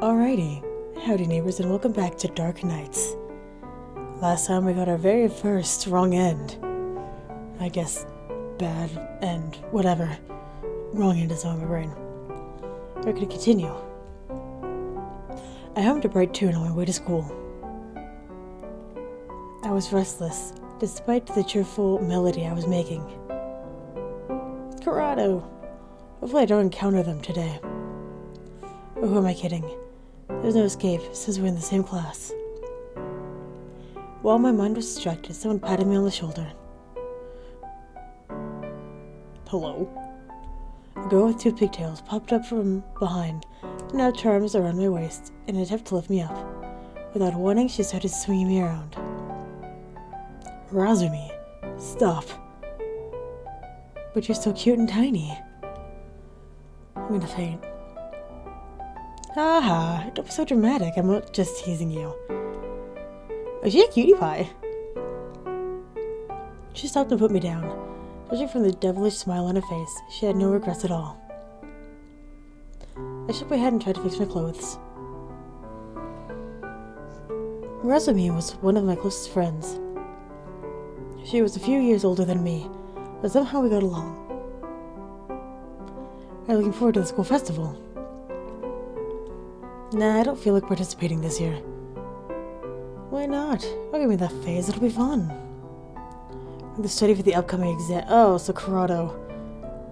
Alrighty, howdy neighbors and welcome back to Dark Nights. Last time we got our very first wrong end. I guess bad end, whatever. Wrong end is on my brain. We're gonna continue. I hummed a bright tune on my way to school. I was restless, despite the cheerful melody I was making. It's Kurato! Hopefully I don't encounter them today. Or who am I kidding? There's no escape since we're in the same class. While my mind was distracted, someone patted me on the shoulder. Hello? A girl with two pigtails popped up from behind and wrapped her arms around my waist in an attempt to lift me up. Without warning, she started swinging me around. Razumi, stop. But you're so cute and tiny. I'm gonna faint. Haha, don't be so dramatic. I'm not just teasing you. Is she a cutie pie? She stopped and put me down. Judging from the devilish smile on her face, she had no regrets at all. I shook my head and tried to fix my clothes. Razumi was one of my closest friends. She was a few years older than me, but somehow we got along. I'm looking forward to the school festival. Nah, I don't feel like participating this year. Why not? Don't give me that phase, it'll be fun. The study for the upcoming exam. Oh, so Kurato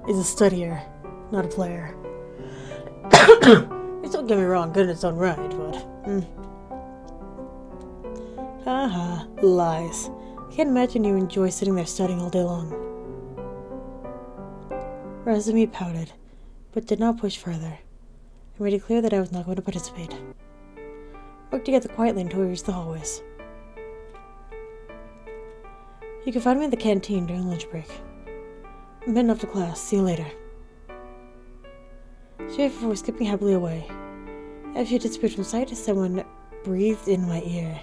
is a studier, not a player. Don't get me wrong, good in its own right, but... Haha, lies. I can't imagine you enjoy sitting there studying all day long. Razumi pouted, but did not push further. I made it clear that I was not going to participate. Worked together quietly until we reached the hallways. You can find me in the canteen during lunch break. I'm heading off to class. See you later. She waved before skipping happily away. As she disappeared from sight, someone breathed in my ear.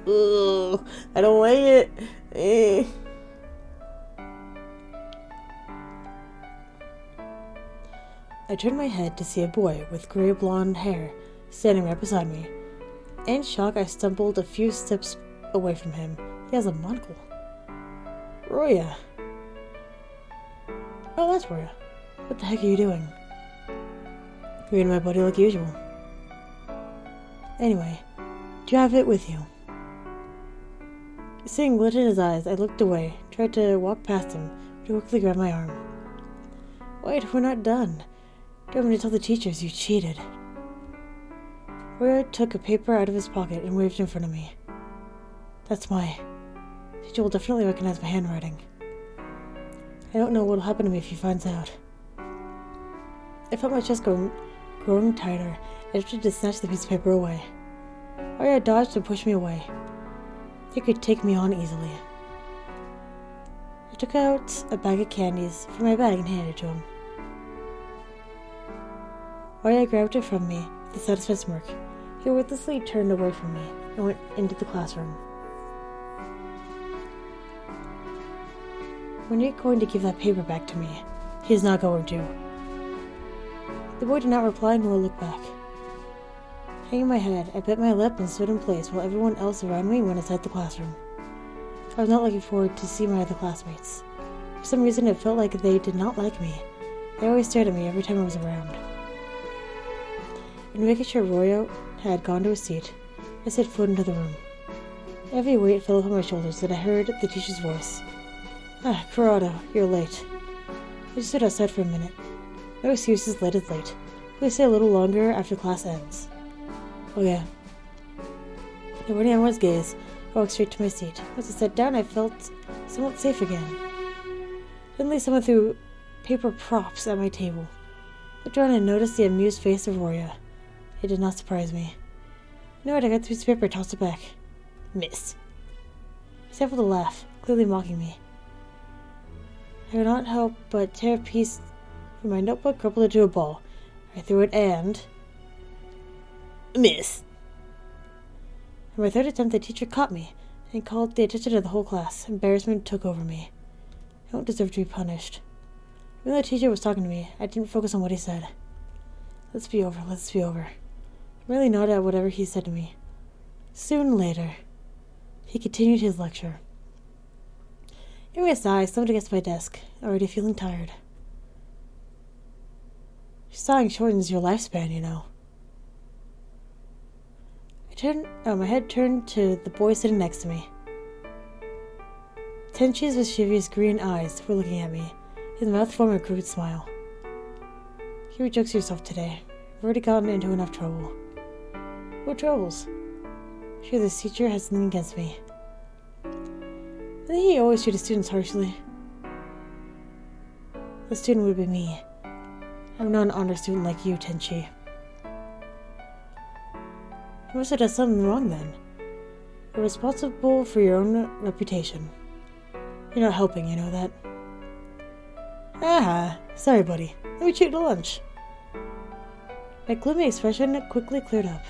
Ugh, I don't like it. I turned my head to see a boy with gray blonde hair standing right beside me. In shock, I stumbled a few steps away from him. He has a monocle. Roya. Oh, that's Roya. What the heck are you doing? Reading my buddy like usual. Anyway, do you have it with you? Seeing glint in his eyes, I looked away, tried to walk past him, but he quickly grabbed my arm. Wait, we're not done. Don't want me to tell the teachers you cheated. Roya took a paper out of his pocket and waved in front of me. That's my... Teacher will definitely recognize my handwriting. I don't know what will happen to me if he finds out. I felt my chest growing tighter and attempted to snatch the piece of paper away. Roya dodged and pushed me away. He could take me on easily. I took out a bag of candies from my bag and handed it to him. Roya grabbed it from me with a satisfied smirk. He wordlessly turned away from me and went into the classroom. When are you going to give that paper back to me? He is not going to. The boy did not reply nor look back. Hanging my head, I bit my lip and stood in place while everyone else around me went inside the classroom. I was not looking forward to see my other classmates. For some reason, it felt like they did not like me. They always stared at me every time I was around. In making sure Roya had gone to his seat, I set foot into the room. A heavy weight fell upon my shoulders and I heard the teacher's voice. Ah, Kurato, you're late. I just stood outside for a minute. No excuses, late is late. Please stay a little longer after class ends. Oh yeah. Avoiding everyone's gaze, I walked straight to my seat. As I sat down, I felt somewhat safe again. Suddenly, someone threw paper props at my table. I looked around and noticed the amused face of Roya. It did not surprise me. You know what? I got the piece of paper and tossed it back. Miss. He stifled a laugh, clearly mocking me. I could not help but tear a piece from my notebook, crumpled into a ball. I threw it and... Miss. On my third attempt, the teacher caught me and called the attention of the whole class. Embarrassment took over me. I don't deserve to be punished. Even though the teacher was talking to me, I didn't focus on what he said. Let's be over. I merely nodded at whatever he said to me. Soon later, he continued his lecture. Hearing a sigh, I slumped against my desk, already feeling tired. Sighing shortens your lifespan, you know. My head turned to the boy sitting next to me. Tenchi's mischievous green eyes were looking at me, his mouth forming a crooked smile. You reject yourself today. You've already gotten into enough trouble. What troubles? Sure, this teacher has something against me. I think he always treated students harshly. The student would be me. I'm not an honor student like you, Tenchi. You must have done something wrong then. You're responsible for your own reputation. You're not helping, you know that? Ah, sorry buddy. Let me treat you to lunch. My gloomy expression quickly cleared up.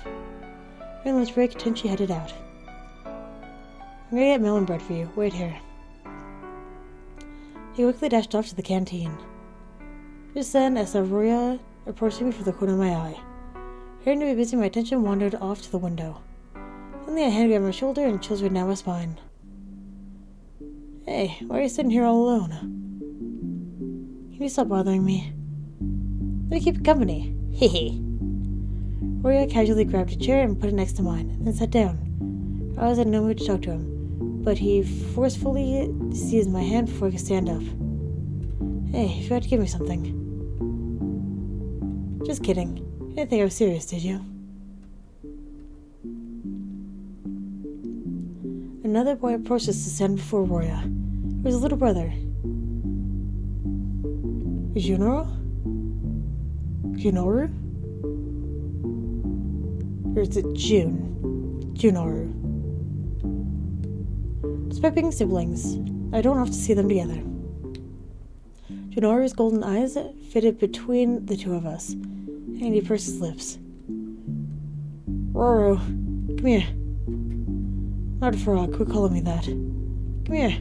During lunch break, Tenchi headed out. I'm gonna get melon bread for you. Wait here. He quickly dashed off to the canteen. Just then, I saw Roya approaching me from the corner of my eye. Hearing to be busy, my attention wandered off to the window. Suddenly, a hand grabbed my shoulder and chills ran down my spine. Hey, why are you sitting here all alone? Can you stop bothering me? Let me keep you company. Hehe. Roya casually grabbed a chair and put it next to mine, then sat down. I was in no mood to talk to him, but he forcefully seized my hand before I could stand up. Hey, you forgot to give me something. Just kidding. You didn't think I was serious, did you? Another boy approached us to stand before Roya. It was his little brother. Junoru? Or is it June? Junoru. Despite being siblings, I don't often see them together. Junoru's golden eyes fitted between the two of us, and he pursed his lips. Roro, come here. Not a frog, quit calling me that. Come here.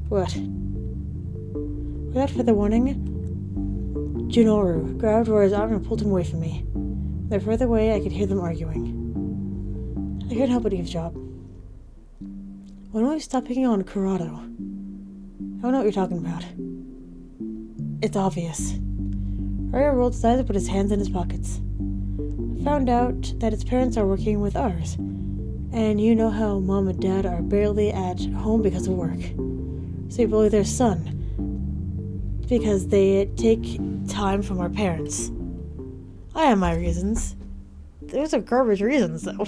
What? Without further warning, Junoru grabbed Rora's arm and pulled him away from me. They're further away, I could hear them arguing. I couldn't help but eavesdrop. Why don't we stop picking on Kurato? I don't know what you're talking about. It's obvious. Roya rolled his eyes and put his hands in his pockets. I found out that its parents are working with ours, and you know how Mom and Dad are barely at home because of work. So you bully their son because they take time from our parents. I have my reasons. Those are garbage reasons, though.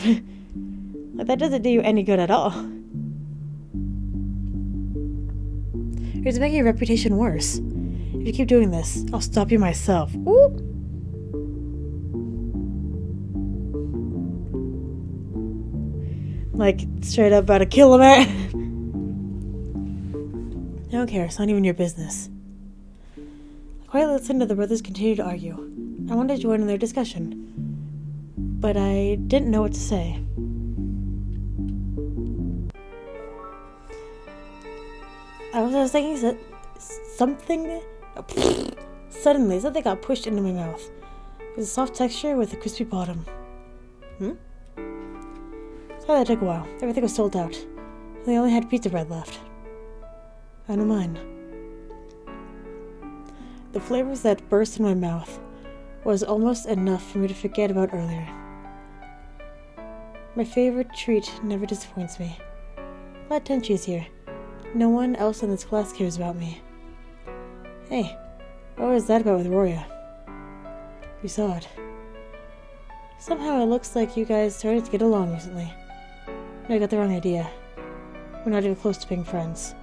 Like, that doesn't do you any good at all. It's making your reputation worse. If you keep doing this, I'll stop you myself. Ooh. Like, straight up about to kill him. I don't care, it's not even your business. I quietly listened to the brothers continue to argue. I wanted to join in their discussion, but I didn't know what to say. I was thinking something. Suddenly, something got pushed into my mouth. It was a soft texture with a crispy bottom. Sorry that took a while. Everything was sold out. They only had pizza bread left. I don't mind. The flavors that burst in my mouth was almost enough for me to forget about earlier. My favorite treat never disappoints me. Glad Tenchi is here. No one else in this class cares about me. Hey, what was that about with Roya? You saw it. Somehow it looks like you guys started to get along recently. No, I got the wrong idea. We're not even close to being friends.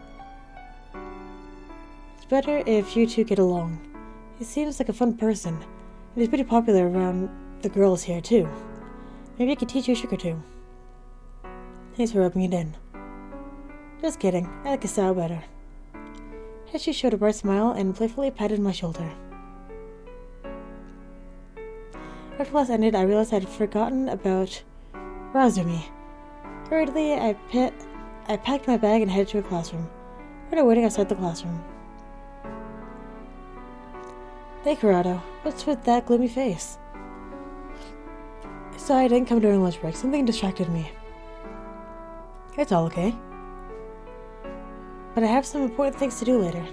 It's better if you two get along. He seems like a fun person, and he's pretty popular around the girls here too. Maybe I could teach you a trick or two. Thanks for rubbing it in. Just kidding, I like Asao better. Hachi showed a bright smile and playfully patted my shoulder. After class ended, I realized I had forgotten about Razumi. Hurriedly, I packed my bag and headed to a classroom. We were waiting outside the classroom. Hey, Kurato, what's with that gloomy face? sorry I didn't come during lunch break. Something distracted me. It's all okay. But I have some important things to do later.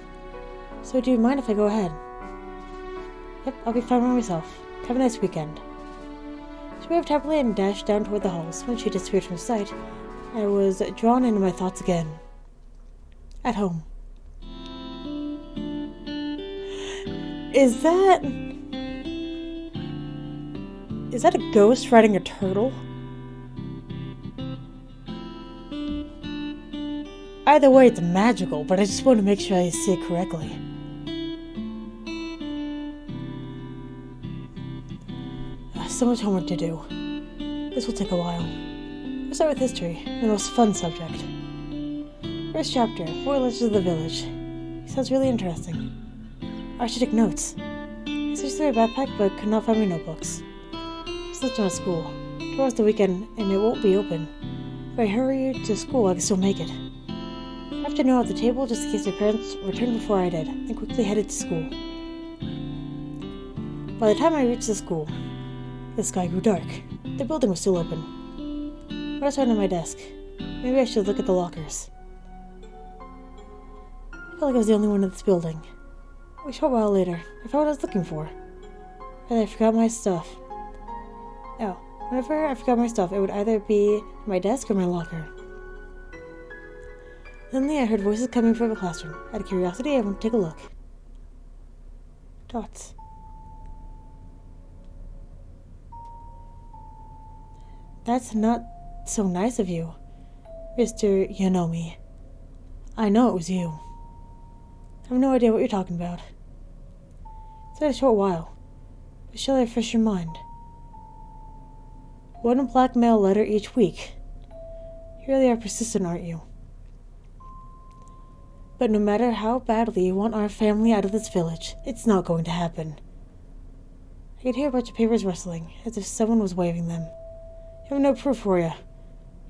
So do you mind if I go ahead? Yep, I'll be fine by myself. Have a nice weekend. She waved happily and dashed down toward the halls. When she disappeared from sight, I was drawn into my thoughts again. At home. Is that a ghost riding a turtle? Either way, it's magical, but I just want to make sure I see it correctly. So much homework to do. This will take a while. We'll start with history, the most fun subject. First chapter, 4 Legends of the Village. Sounds really interesting. I should take notes. I searched through my backpack but could not find my notebooks. It's not at school. Tomorrow's the weekend and it won't be open. If I hurry to school, I can still make it. I have to know at the table just in case my parents returned before I did, then quickly headed to school. By the time I reached the school, the sky grew dark. The building was still open. When I turned to my desk, maybe I should look at the lockers. I felt like I was the only one in this building. A short while later, I found what I was looking for. And I forgot my stuff. Oh, whenever I forgot my stuff, it would either be my desk or my locker. Suddenly, I heard voices coming from the classroom. Out of curiosity, I went to take a look. Dots. That's not so nice of you, Mr. You-Know-Me. I know it was you. I have no idea what you're talking about. It's been a short while, but shall I refresh your mind? 1 blackmail letter each week. You really are persistent, aren't you? But no matter how badly you want our family out of this village, it's not going to happen. I could hear a bunch of papers rustling, as if someone was waving them. You have no proof for you.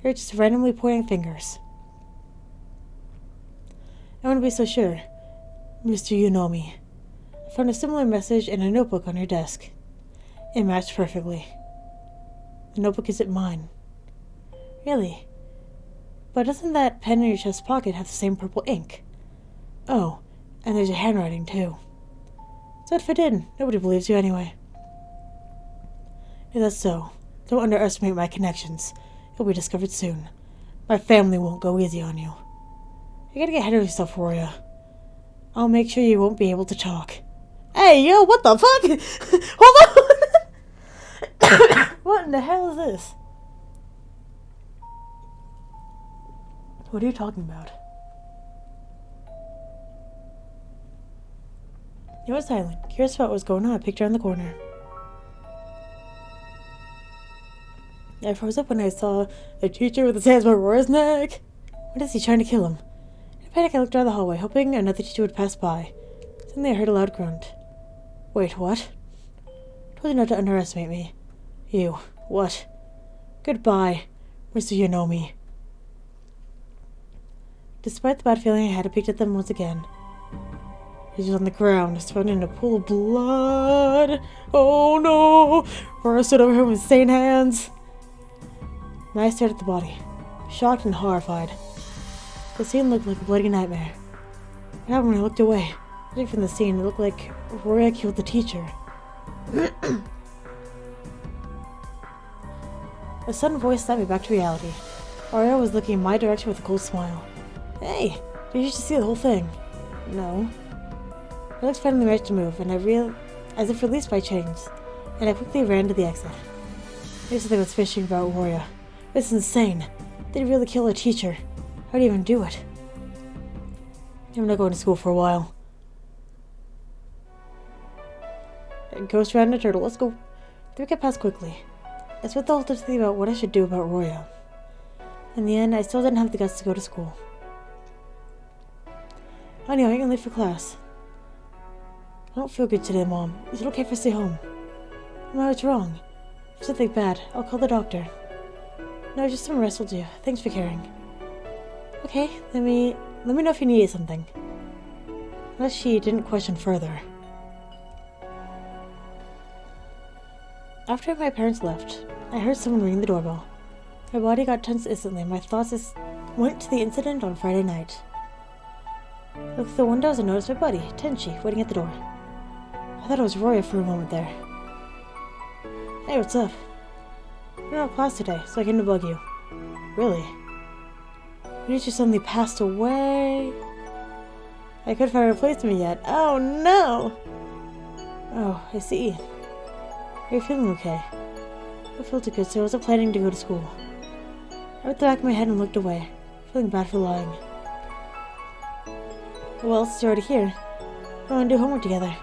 You're just randomly pointing fingers. I wouldn't be so sure, Mr. You-Know-Me. I found a similar message in a notebook on your desk. It matched perfectly. The notebook isn't mine. Really? But doesn't that pen in your chest pocket have the same purple ink? Oh, and there's your handwriting, too. So if it did, nobody believes you anyway. If that's so, don't underestimate my connections. You'll be discovered soon. My family won't go easy on you. You gotta get ahead of yourself, Roya. I'll make sure you won't be able to talk. Hey, yo, what the fuck? Hold on! What in the hell is this? What are you talking about? He was silent, curious about what was going on. I peeked around the corner. I froze up when I saw a teacher with his hands around Rora's neck. What is he trying to kill him? In a panic, I looked down the hallway, hoping another teacher would pass by. Suddenly, I heard a loud grunt. Wait, what? I told you not to underestimate me. You. What? Goodbye, Mr. You-Know-Me. Despite the bad feeling I had, I peeked at them once again. He was on the ground, thrown in a pool of blood. Oh no! Rora stood over him with insane hands. And I stared at the body, shocked and horrified. The scene looked like a bloody nightmare. What happened when I looked away? Judging from the scene, it looked like Roya killed the teacher. A sudden voice snapped me back to reality. Roya was looking in my direction with a cold smile. Hey, did you just see the whole thing? No. My legs finally managed to move, and I realized, as if released by chains, and I quickly ran to the exit. Maybe something was fishy about Roya. This is insane. Did he really kill a teacher? How did he even do it? I'm not going to school for a while. Ghost riding a turtle. Let's go. The week passed quickly. I spent the whole time thinking about what I should do about Roya. In the end, I still didn't have the guts to go to school. Honey, I'm late for class. I don't feel good today, Mom. Is it okay if I stay home? No, what's wrong? If something bad, I'll call the doctor. No, just some rest will do. Thanks for caring. Okay, let me know if you need something. Unless she didn't question further. After my parents left, I heard someone ring the doorbell. My body got tense instantly. My thoughts went to the incident on Friday night. I looked at the windows and noticed my buddy, Tenchi, waiting at the door. I thought it was Roya for a moment there. Hey, what's up? I don't have class today, so I came to bug you. Really? Your teacher suddenly passed away? I couldn't find a replacement yet. Oh no! Oh, I see. Are you feeling okay? I feel too good, so I wasn't planning to go to school. I went the back of my head and looked away, feeling bad for lying. Well, since you're already here, I want to do homework together.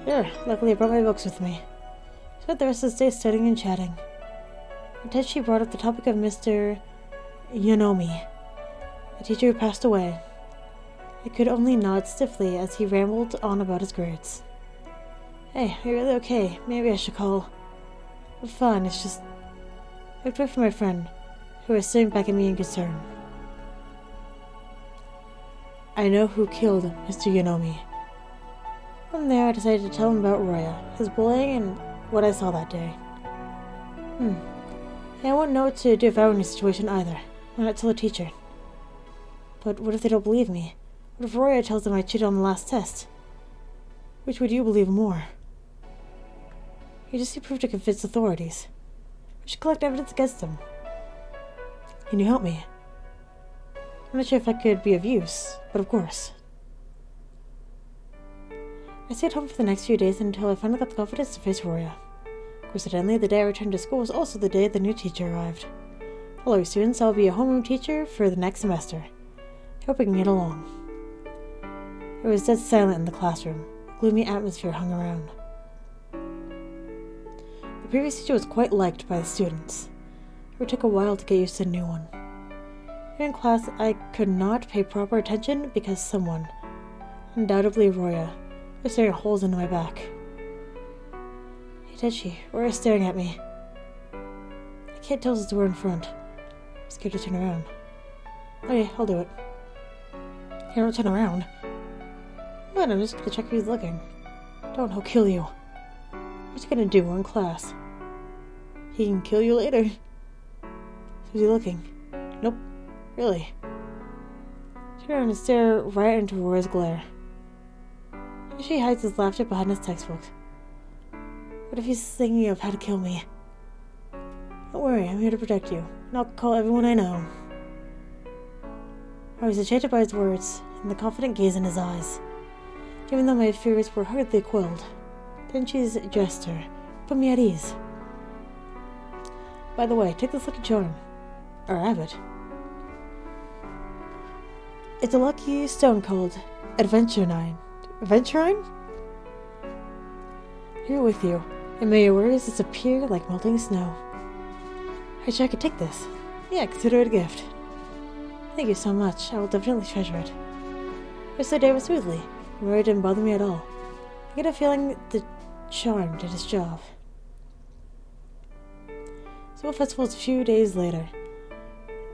Sure, luckily I brought my books with me. I spent the rest of the day studying and chatting. Instead, she brought up the topic of Mr. Yonomi, the teacher who passed away. I could only nod stiffly as he rambled on about his grades. Hey, are you really okay? Maybe I should call. I'm fine, it's just... I looked away from my friend, who was staring back at me in concern. I know who killed Mr. Yonomi. From there, I decided to tell him about Roya, his bullying, and what I saw that day. And I wouldn't know what to do if I were in a situation either. Why not tell a teacher? But what if they don't believe me? What if Roya tells them I cheated on the last test? Which would you believe more? You just need proof to convince authorities. We should collect evidence against them. Can you help me? I'm not sure if I could be of use, but of course. I stayed home for the next few days until I finally got the confidence to face Roya. Coincidentally, the day I returned to school was also the day the new teacher arrived. Hello, students. I'll be a homeroom teacher for the next semester. I hope we can get along. It was dead silent in the classroom. A gloomy atmosphere hung around. The previous teacher was quite liked by the students. It took a while to get used to the new one. During class, I could not pay proper attention because someone, undoubtedly Roya, was staring holes into my back. Hey Tenchi, Roya's staring at me. I can't tell his door in front. I'm scared to turn around. Okay, I'll do it. Here, don't turn around. What? I'm just gonna check who's looking. Don't, he'll kill you. What's he gonna do? We're in class. He can kill you later. Who's he looking? Nope. Really? Turn around and stare right into Roya's glare. She hides his laughter behind his textbook. What if he's thinking of how to kill me? Don't worry, I'm here to protect you, and I'll call everyone I know. I was enchanted by his words, and the confident gaze in his eyes. Even though my fears were hardly quelled, Tenchi's gesture put me at ease. By the way, take this lucky charm. Or have it. It's a lucky stone called Adventurine. Adventurine? Here with you, and may your worries disappear like melting snow. I wish I could take this. Yeah, consider it a gift. Thank you so much. I will definitely treasure it. The rest of the day went smoothly. Roya didn't bother me at all. I get a feeling the charm did its job. School festival was a few days later,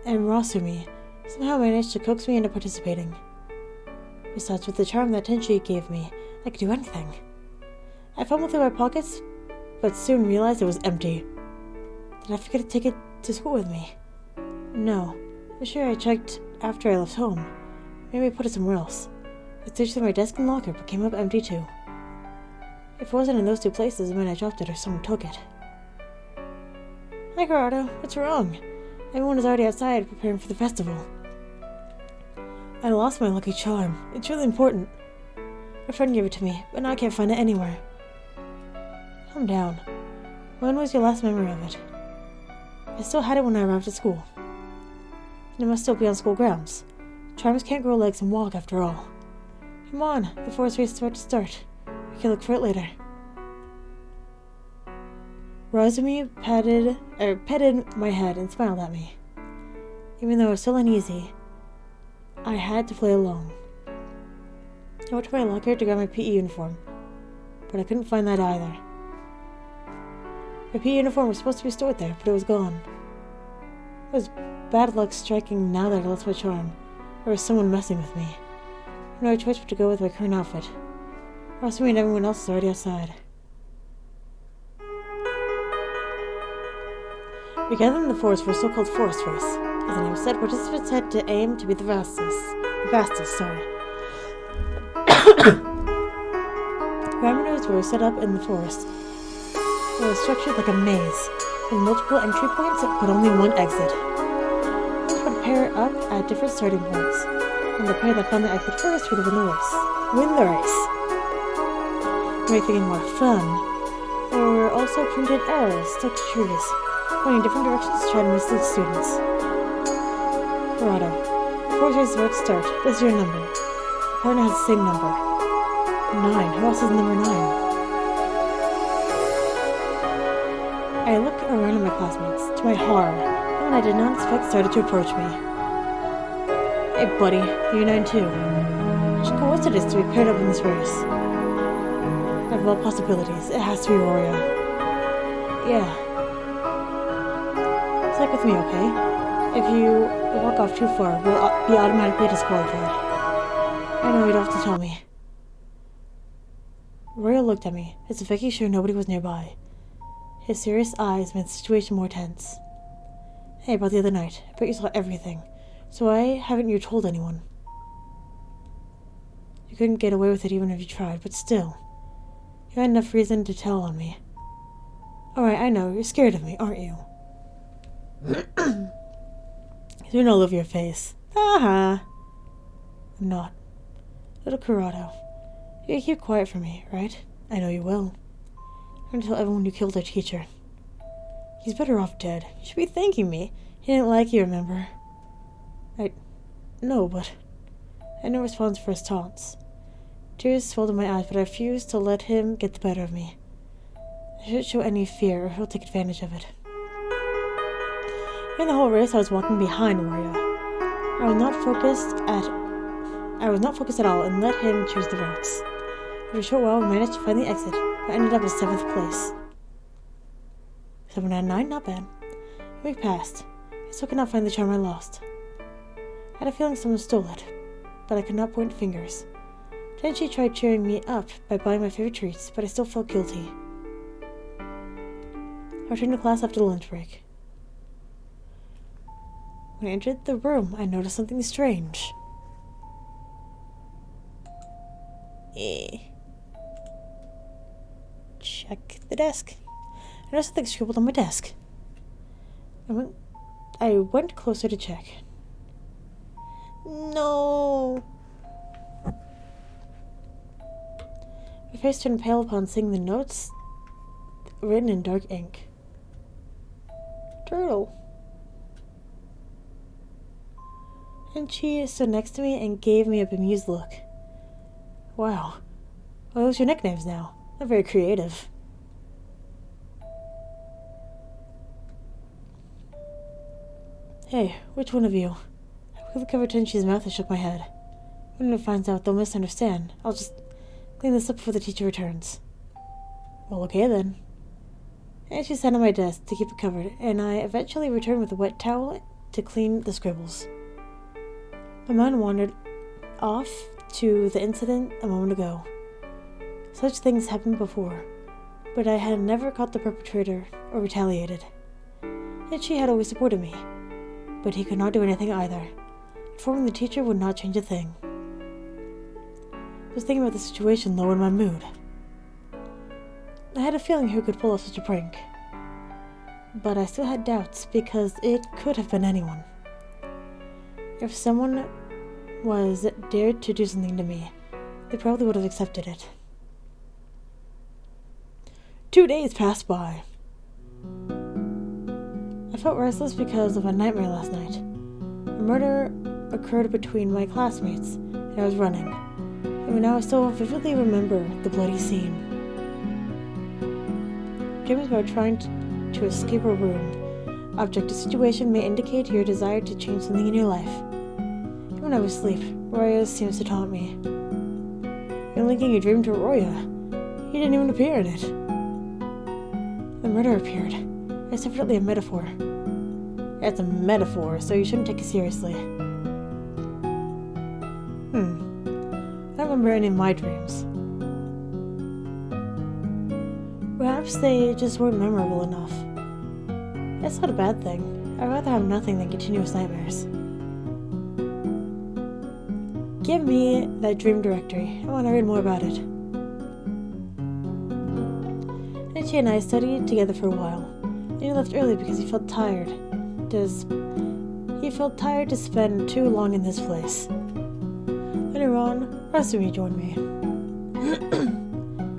and Rasumi somehow managed to coax me into participating. Besides, with the charm that Tenchi gave me, I could do anything. I fumbled through my pockets, but soon realized it was empty. Did I forget to take it to school with me? No. I'm sure I checked after I left home. Maybe I put it somewhere else. I searched through my desk and locker, but came up empty too. If it wasn't in those two places, I mean I dropped it or someone took it. Hi, Kurato. What's wrong? Everyone is already outside preparing for the festival. I lost my lucky charm. It's really important. My friend gave it to me, but now I can't find it anywhere. Calm down. When was your last memory of it? I still had it when I arrived at school. And it must still be on school grounds. Charms can't grow legs and walk after all. Come on, the forest race is about to start. We can look for it later. Rasumi petted my head and smiled at me. Even though I was still uneasy, I had to play along. I went to my locker to grab my PE uniform, but I couldn't find that either. My PE uniform was supposed to be stored there, but it was gone. It was bad luck striking now that I lost my charm, or was someone messing with me. I had no choice but to go with my current outfit. Rasumi and everyone else is already outside. We gathered in the forest for a so-called forest race. As the name said, participants had to aim to be the fastest. Parameters were set up in the forest. It was structured like a maze, with multiple entry points but only one exit. Teams would pair up at different starting points, and the pair that found the exit first would win the race. To make things more fun, there were also printed arrows stuck to trees, pointing in different directions to try to mislead students. Kurato. Force race is about to start. What's your number? Your partner has the same number. 9. Who else is number 9? I looked around at my classmates. To my horror, someone I did not expect started to approach me. Hey buddy, you're 9 too. Such a coincidence to be paired up in this race. I have all possibilities. It has to be Roya. Yeah. Stick with me, okay? If you walk off too far, we'll be automatically disqualified. I know you don't have to tell me. Roya looked at me, as if making sure nobody was nearby. His serious eyes made the situation more tense. Hey, about the other night. I bet you saw everything. So why haven't you told anyone? You couldn't get away with it even if you tried, but still. You had enough reason to tell on me. Alright, I know. You're scared of me, aren't you? Soon all over your face. Haha. I'm not. Little Kurato. You can keep quiet from me, right? I know you will. I'm going to tell everyone you killed our teacher. He's better off dead. You should be thanking me. He didn't like you, remember? No, but I had no response for his taunts. Tears swelled in my eyes, but I refused to let him get the better of me. I shouldn't show any fear, or he'll take advantage of it. During the whole race, I was walking behind Roya. I was not focused at all and let him choose the routes. After a short while, we managed to find the exit, but ended up in 7th place. 7 out of 9, not bad. A week passed. I still could not find the charm I lost. I had a feeling someone stole it, but I could not point fingers. Tenchi tried cheering me up by buying my favorite treats, but I still felt guilty. I returned to class after the lunch break. When I entered the room, I noticed something strange. Check the desk. I noticed something scribbled on my desk. I went closer to check. No! My face turned pale upon seeing the notes written in dark ink. Turtle. And she stood next to me and gave me a bemused look. Wow. Well, those are your nicknames now. Not very creative. Hey, which one of you? I quickly covered Tenchi's mouth and shook my head. When it finds out, they'll misunderstand. I'll just clean this up before the teacher returns. Well, okay then. And she sat on my desk to keep it covered, and I eventually returned with a wet towel to clean the scribbles. My mind wandered off to the incident a moment ago. Such things happened before, but I had never caught the perpetrator or retaliated. Yet she had always supported me, but he could not do anything either. Informing the teacher would not change a thing. Just thinking about the situation lowered my mood. I had a feeling who could pull off such a prank, but I still had doubts because it could have been anyone. If someone was dared to do something to me, they probably would have accepted it. 2 days passed by. I felt restless because of a nightmare last night. A murder occurred between my classmates, and I was running. And now I still vividly remember the bloody scene. Dreams about trying to escape a room. Objective situation may indicate your desire to change something in your life. Even when I was asleep, Roya seems to taunt me. You're linking your dream to Roya. He didn't even appear in it. The murder appeared. It's definitely a metaphor. It's a metaphor, so you shouldn't take it seriously. I don't remember any of my dreams. Perhaps they just weren't memorable enough. That's not a bad thing. I'd rather have nothing than continuous nightmares. Give me that dream directory. I want to read more about it. Nichi and I studied together for a while. And he left early because he felt tired. He felt tired to spend too long in this place. Later on, Rasumi joined me.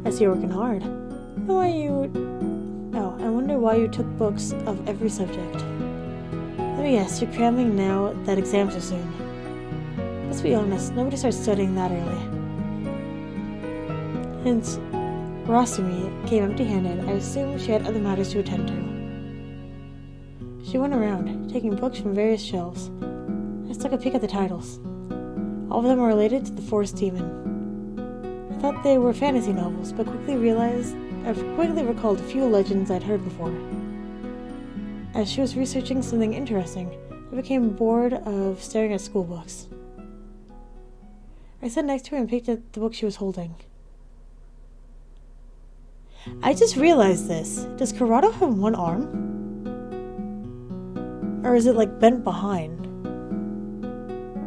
I see you're working hard. I wonder why you took books of every subject. Let me guess, you're cramming now that exams are soon. Let's be honest, nobody starts studying that early. Hence, Rasumi came empty-handed. I assumed she had other matters to attend to. She went around, taking books from various shelves. I took a peek at the titles. All of them were related to the Forest Demon. I thought they were fantasy novels, but quickly recalled a few legends I'd heard before. As she was researching something interesting, I became bored of staring at school books. I sat next to her and picked at the book she was holding. I just realized this. Does Kurato have one arm? Or is it like bent behind?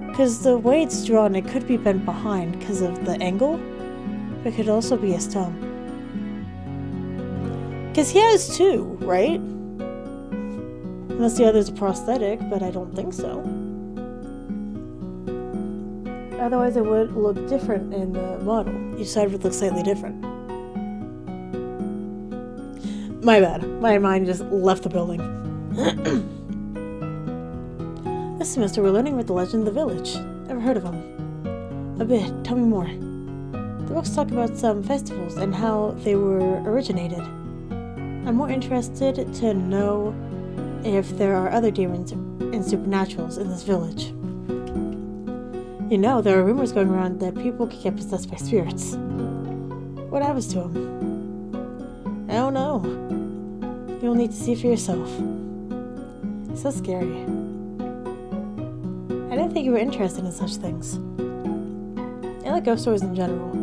Because the way it's drawn, it could be bent behind because of the angle, but it could also be a stump. Because he has two, right? Unless the other's a prosthetic, but I don't think so. Otherwise it would look different in the model. Each side would look slightly different. My bad. My mind just left the building. This semester we're learning about the legend of the village. Never heard of them. A bit. Tell me more. The books talk about some festivals and how they were originated. I'm more interested to know if there are other demons and supernaturals in this village. You know, there are rumors going around that people can get possessed by spirits. What happens to them? I don't know. You'll need to see for yourself. It's so scary. I didn't think you were interested in such things. I like ghost stories in general,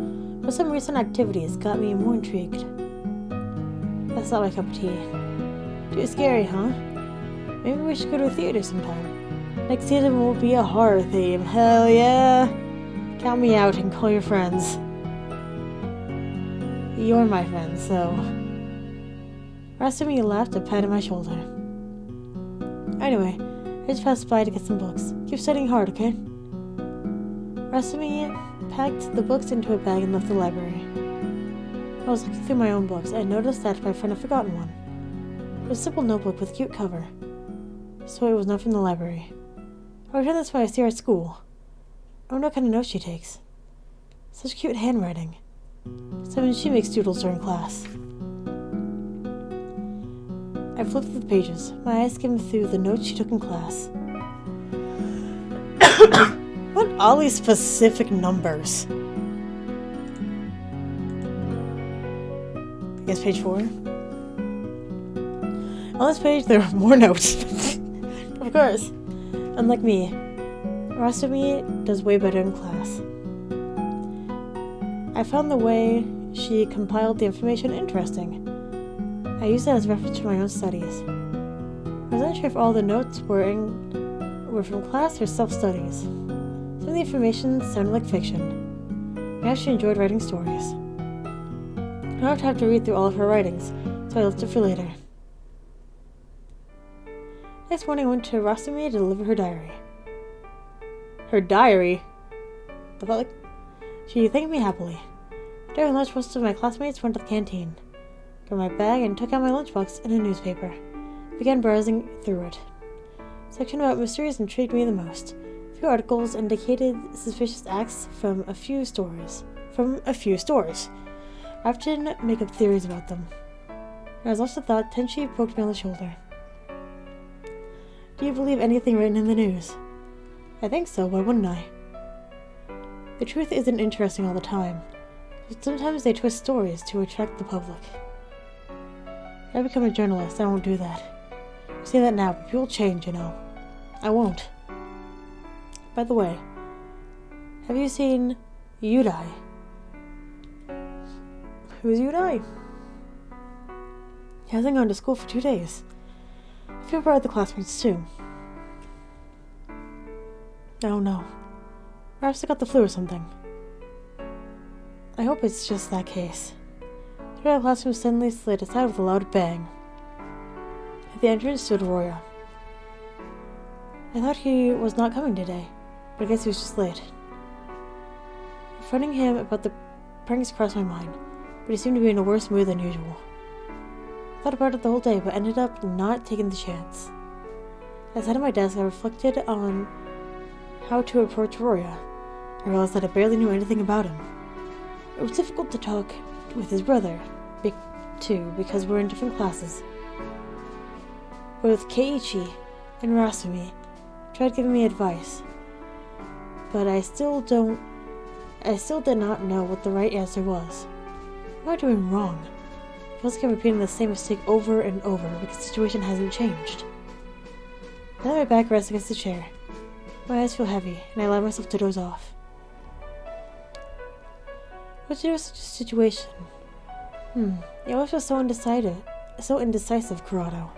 but some recent activities got me more intrigued. That's not my cup of tea. Too scary, huh? Maybe we should go to a theater sometime. Next season will be a horror theme. Hell yeah! Count me out and call your friends. You're my friend, so... Rasumi laughed and patted my shoulder. Anyway, I just passed by to get some books. Keep studying hard, okay? Rasumi packed the books into a bag and left the library. I was looking through my own books and noticed that my friend had forgotten one. It was a simple notebook with a cute cover, so it was not from the library. I returned this when I see her at school. I wonder what kind of notes she takes. Such cute handwriting. She makes doodles during class. I flipped through the pages. My eyes skimmed through the notes she took in class. What all these specific numbers? I guess page 4. On this page, there are more notes. Of course. Unlike me, Rasumi does way better in class. I found the way she compiled the information interesting. I used that as reference for my own studies. I wasn't sure if all the notes were from class or self-studies. Some of the information sounded like fiction. I actually enjoyed writing stories. I don't have to read through all of her writings, so I left it for later. Next morning I went to Rasumi to deliver her diary. Her diary? She thanked me happily. During lunch, most of my classmates went to the canteen. I got my bag and took out my lunchbox and a newspaper. I began browsing through it. The section about mysteries intrigued me the most. A few articles indicated suspicious acts from a few stores. I often make up theories about them. I was lost in thought. Tenchi poked me on the shoulder. Do you believe anything written in the news? I think so, why wouldn't I? The truth isn't interesting all the time, but sometimes they twist stories to attract the public. If I become a journalist, I won't do that. I say that now, but people change, you know. I won't. By the way, have you seen Yudai? Who's Yudai? He hasn't gone to school for 2 days. I I feel bad the classmates too. Oh no. Perhaps I got the flu or something. I hope it's just that case. The door of the classroom suddenly slid aside with a loud bang. At the entrance stood Roya. I thought he was not coming today, but I guess he was just late. Confronting him about the pranks crossed my mind, but he seemed to be in a worse mood than usual. I thought about it the whole day, but ended up not taking the chance. As I sat at my desk, I reflected on how to approach Roya. I realized that I barely knew anything about him. It was difficult to talk with his brother, too, because we're in different classes. Both Keiichi and Rasumi tried giving me advice, but I still did not know what the right answer was. What am I doing wrong? I feels like I'm repeating the same mistake over and over because the situation hasn't changed. I let my back rest against the chair. My eyes feel heavy, and I allow myself to doze off. What to do with such a situation? You always feel so indecisive, Kurato.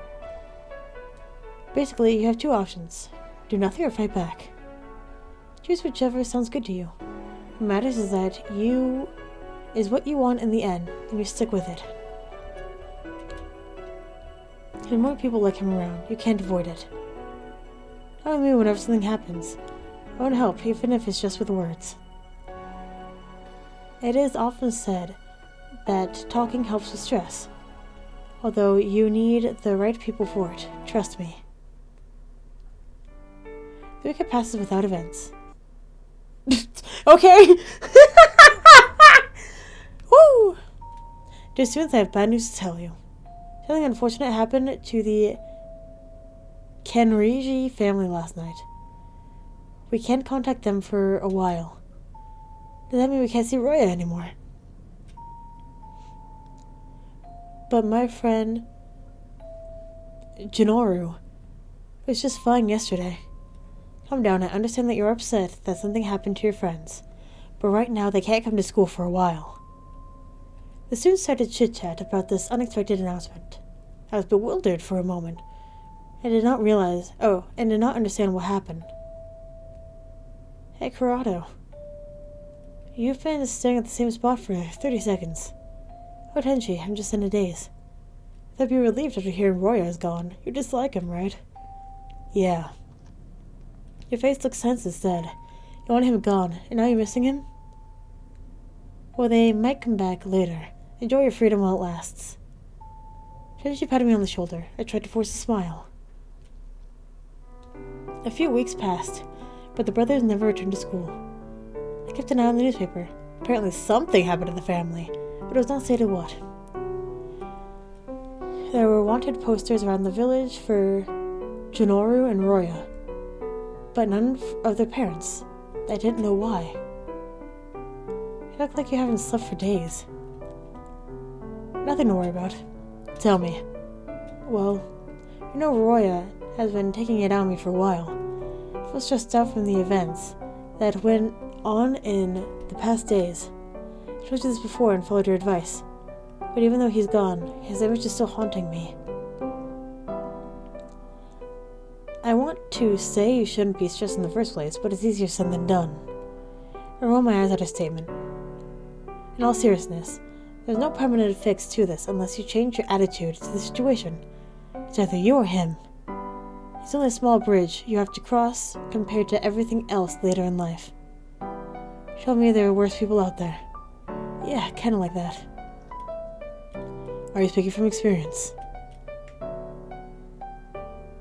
Basically, you have two options. Do nothing or fight back. Choose whichever sounds good to you. What matters is that is what you want in the end, and you stick with it. And more people like him around, you can't avoid it. Tell me whenever something happens. I want to help, even if it's just with words. It is often said that talking helps with stress, although you need the right people for it, trust me. The weekend passes without events. Okay! Woo! Dear students, I have bad news to tell you. Something unfortunate happened to the Kenriji family last night. We can't contact them for a while. Does that mean we can't see Roya anymore? But my friend Jinoru was just fine yesterday. Calm down, I understand that you're upset that something happened to your friends, but right now they can't come to school for a while. The students started chit-chat about this unexpected announcement. I was bewildered for a moment. I did not understand what happened. Hey, Kurato. You've been staring at the same spot for 30 seconds. Oh, Tenchi, I'm just in a daze. I thought you'd be relieved after hearing Roya is gone. You dislike him, right? Yeah. Your face looks tense instead. You want him gone, and now you're missing him? Well, they might come back later. Enjoy your freedom while it lasts. Tenchi patted me on the shoulder. I tried to force a smile. A few weeks passed, but the brothers never returned to school. I kept an eye on the newspaper. Apparently something happened to the family, but it was not stated what. There were wanted posters around the village for Jinoru and Roya, but none of their parents. I didn't know why. You look like you haven't slept for days. Nothing to worry about. Tell me. Well, you know Roya has been taking it out on me for a while. I feel stressed out from the events that went on in the past days. I told you this before and followed your advice. But even though he's gone, his image is still haunting me. I want to say you shouldn't be stressed in the first place, but it's easier said than done. I roll my eyes at her statement. In all seriousness, there's no permanent fix to this unless you change your attitude to the situation. It's either you or him. It's only a small bridge you have to cross compared to everything else later in life. Show me there are worse people out there. Yeah, kinda like that. Are you speaking from experience?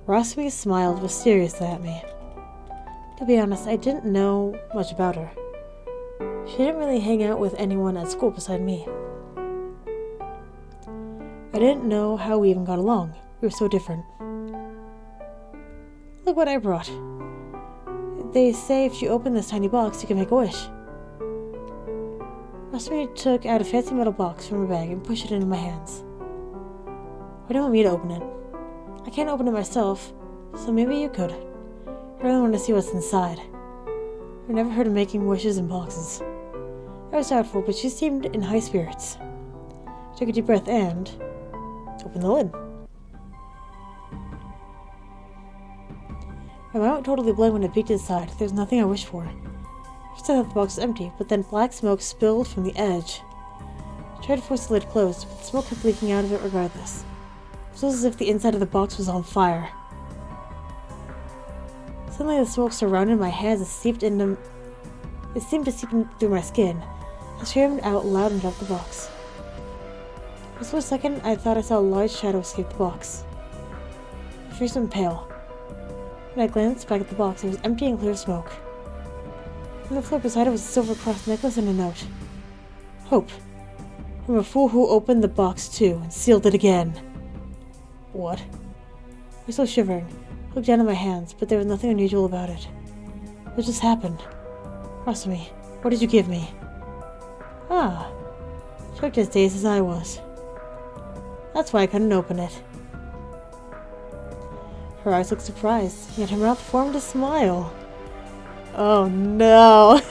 Rasumi smiled mysteriously at me. To be honest, I didn't know much about her. She didn't really hang out with anyone at school beside me. I didn't know how we even got along. We were so different. Look what I brought. They say if you open this tiny box, you can make a wish. Rasumi took out a fancy metal box from her bag and pushed it into my hands. Why do you want me to open it? I can't open it myself, so maybe you could. I really want to see what's inside. I've never heard of making wishes in boxes. I was doubtful, but she seemed in high spirits. I took a deep breath and opened the lid. My mind went totally blank when I peeked inside. There was nothing I wished for. First I thought the box was empty, but then black smoke spilled from the edge. I tried to force the lid closed, but the smoke kept leaking out of it regardless. It was as if the inside of the box was on fire. Suddenly the smoke surrounded my hands and seeped into... It seemed to seep in through my skin. I screamed out loud and dropped the box. For a split second, I thought I saw a large shadow escape the box. My face went pale. When I glanced back at the box, it was empty and clear of smoke. On the floor beside it was a silver cross necklace and a note. Hope. From a fool who opened the box too and sealed it again. What? I was still shivering. I looked down at my hands, but there was nothing unusual about it. What just happened? Rasumi, what did you give me? Ah. She looked as dazed as I was. That's why I couldn't open it. Her eyes looked surprised, yet her mouth formed a smile. Oh no!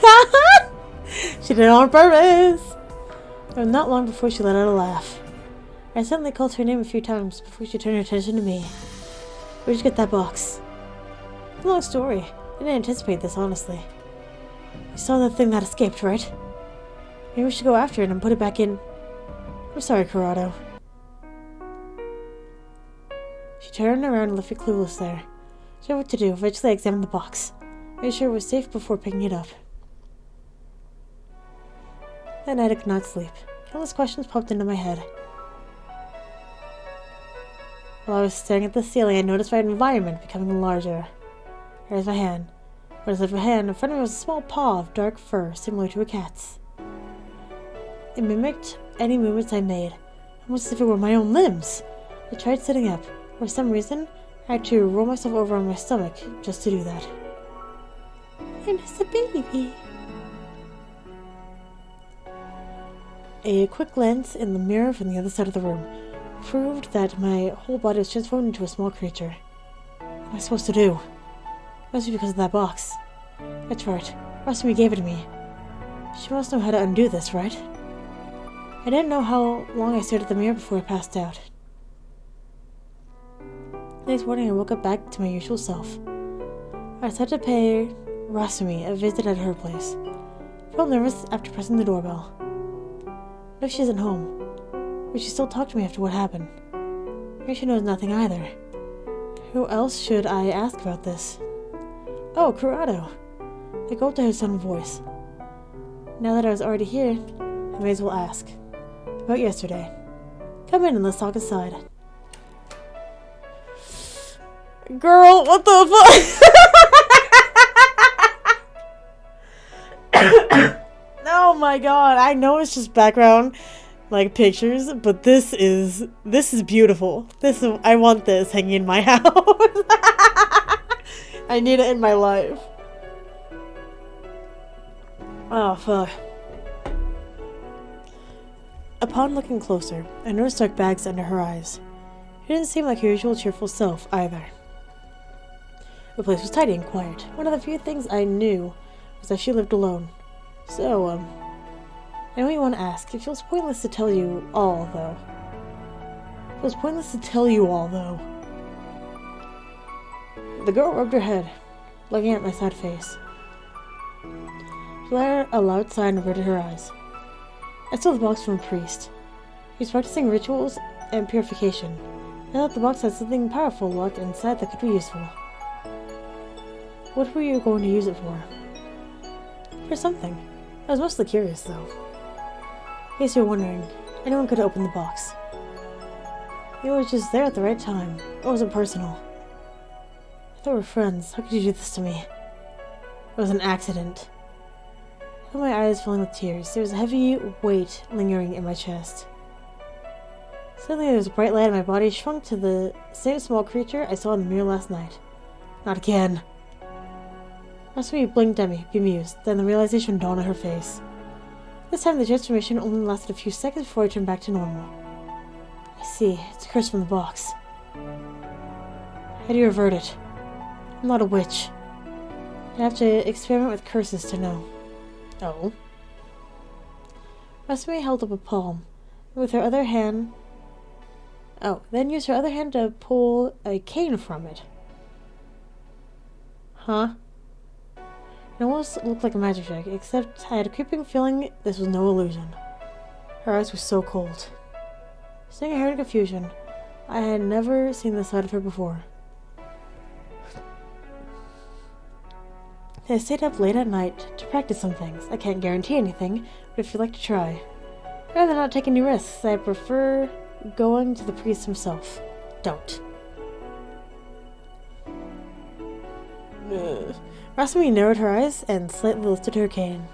She did it on purpose! It was not long before she let out a laugh. I suddenly called her name a few times before she turned her attention to me. Where'd you get that box? It's a long story. I didn't anticipate this, honestly. You saw the thing that escaped, right? Maybe we should go after it and put it back in. I'm sorry, Kurato. She turned around and left me clueless there. She knew what to do. Eventually I examined the box. Made sure it was safe before picking it up. That night I could not sleep. Countless questions popped into my head. While I was staring at the ceiling, I noticed my environment becoming larger. I raised my hand. What is it for hand? In front of me was a small paw of dark fur, similar to a cat's. It mimicked any movements I made, almost as if it were my own limbs. I tried sitting up. For some reason, I had to roll myself over on my stomach just to do that. I'm just a baby. A quick glance in the mirror from the other side of the room proved that my whole body was transformed into a small creature. What am I supposed to do? It must be because of that box. That's right. Rasumi gave it to me. She must know how to undo this, right? I didn't know how long I stared at the mirror before I passed out. The next morning I woke up back to my usual self. I decided to pay Rasumi a visit at her place. I felt nervous after pressing the doorbell. What if she isn't home? Would she still talk to me after what happened? Maybe she knows nothing either. Who else should I ask about this? Oh, Kurato! I go up to her sudden voice. Now that I was already here, I may as well ask. About yesterday. Come in and let's talk inside. Girl, what the fuck? Oh my god, I know it's just background, like pictures, but this is beautiful. I want this hanging in my house. I need it in my life. Oh fuck. Upon looking closer, I noticed dark bags under her eyes. She didn't seem like her usual cheerful self either. The place was tidy and quiet. One of the few things I knew was that she lived alone. So, I know you want to ask. It feels pointless to tell you all, though. The girl rubbed her head, looking at my sad face. She let out a loud sigh and averted her eyes. I stole the box from a priest. He was practicing rituals and purification. I thought the box had something powerful locked inside that could be useful. What were you going to use it for? For something. I was mostly curious, though. In case you're wondering, anyone could open the box. You were just there at the right time. It wasn't personal. I thought we were friends. How could you do this to me? It was an accident. I felt my eyes filling with tears. There was a heavy weight lingering in my chest. Suddenly there was a bright light and my body shrunk to the same small creature I saw in the mirror last night. Not again. Rasumi blinked at me, bemused. Then the realization dawned on her face. This time the transformation only lasted a few seconds before I turned back to normal. I see. It's a curse from the box. How do you avert it? I'm not a witch. I have to experiment with curses to know. Oh? Rasumi held up a palm. With her other hand... then used her other hand to pull a cane from it. Huh? It almost looked like a magic trick, except I had a creeping feeling this was no illusion. Her eyes were so cold. Staring at her in confusion, I had never seen the side of her before. I stayed up late at night to practice some things. I can't guarantee anything, but if you'd like to try. Rather than not take any risks, I prefer going to the priest himself. Don't. Rasumi narrowed her eyes and slightly lifted her cane.